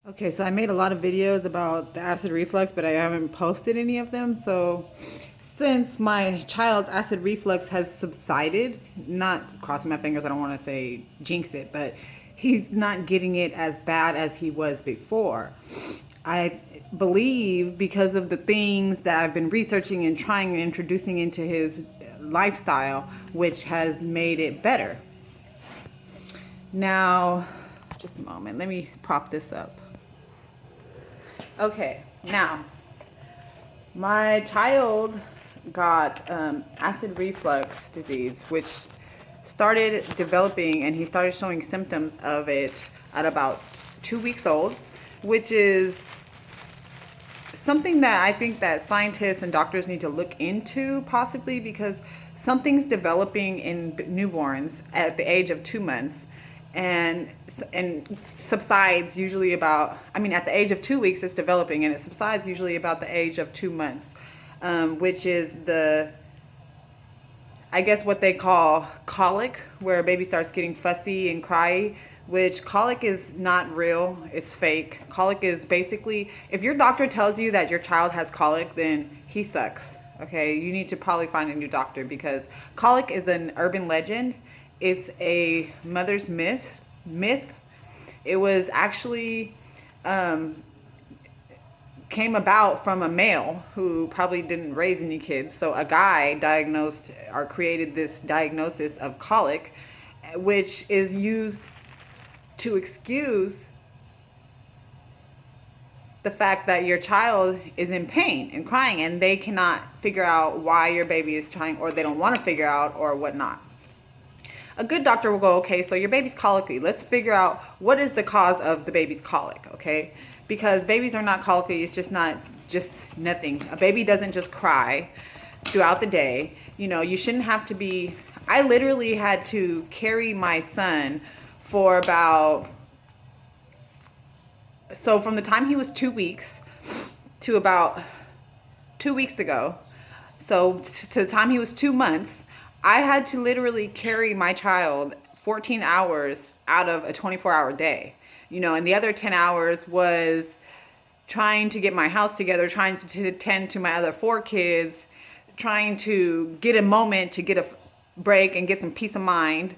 Okay, so I made a lot of videos about the acid reflux, but I haven't posted any of them. So since my child's acid reflux has subsided, not crossing my fingers, I don't want to say jinx it, but he's not getting it as bad as he was before. I believe because of the things that I've been researching and trying and introducing into his lifestyle, which has made it better. Now, just a moment, let me prop this up. Okay, now my child got acid reflux disease, which started developing, and he started showing symptoms of it at about 2 weeks old, which is something that I think that scientists and doctors need to look into possibly, because something's developing in newborns at the age of 2 months and subsides usually about, at the age of 2 weeks it's developing, and it subsides usually about the age of 2 months, which is I guess what they call colic, where a baby starts getting fussy and cry, which colic is not real, it's fake. Colic is basically, if your doctor tells you that your child has colic, then he sucks. Okay, you need to probably find a new doctor, because colic is an urban legend. It's a mother's myth. It was actually came about from a male who probably didn't raise any kids. So a guy diagnosed or created this diagnosis of colic, which is used to excuse the fact that your child is in pain and crying, and they cannot figure out why your baby is trying, or they don't want to figure out, or whatnot. A good doctor will go, okay, so your baby's colicky. Let's figure out what is the cause of the baby's colic, okay? Because babies are not colicky. It's just nothing. A baby doesn't just cry throughout the day. You shouldn't have to be. I literally had to carry my son for from the time he was 2 weeks to about 2 weeks ago. So to the time he was 2 months, I had to literally carry my child 14 hours out of a 24-hour day. And the other 10 hours was trying to get my house together, trying to tend to my other 4 kids, trying to get a moment to get a break and get some peace of mind.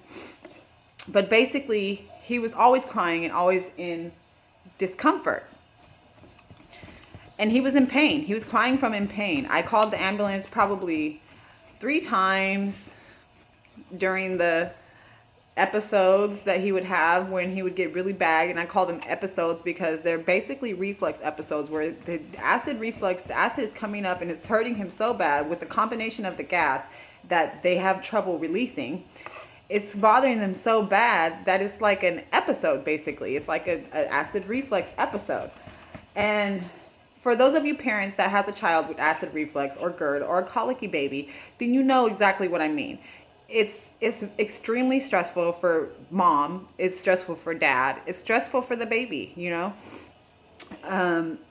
But basically, he was always crying and always in discomfort. And he was in pain. He was crying from in pain. I called the ambulance probably 3 times during the episodes that he would have when he would get really bad. And I call them episodes because they're basically reflux episodes, where the acid is coming up and it's hurting him so bad with the combination of the gas that they have trouble releasing. It's bothering them so bad that it's like an episode, basically. It's like an acid reflux episode. And for those of you parents that has a child with acid reflux or GERD or a colicky baby, then you know exactly what I mean. It's extremely stressful for mom. It's stressful for dad. It's stressful for the baby,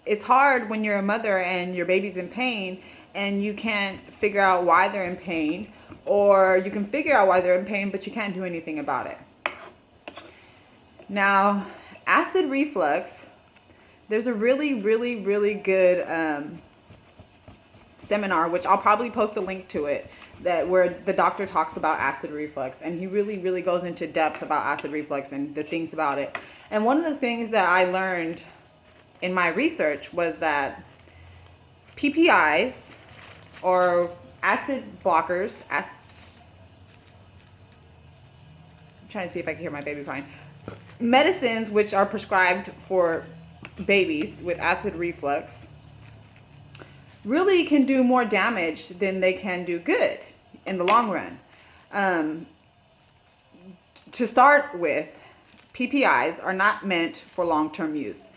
It's hard when you're a mother and your baby's in pain and you can't figure out why they're in pain, or you can figure out why they're in pain, but you can't do anything about it. Now, acid reflux, there's a really, really, really good seminar, which I'll probably post a link to it, where the doctor talks about acid reflux, and he really, really goes into depth about acid reflux and the things about it. And one of the things that I learned in my research was that PPIs, or acid blockers, I'm trying to see if I can hear my baby crying, medicines which are prescribed for babies with acid reflux, really can do more damage than they can do good in the long run. To start with, PPIs are not meant for long-term use.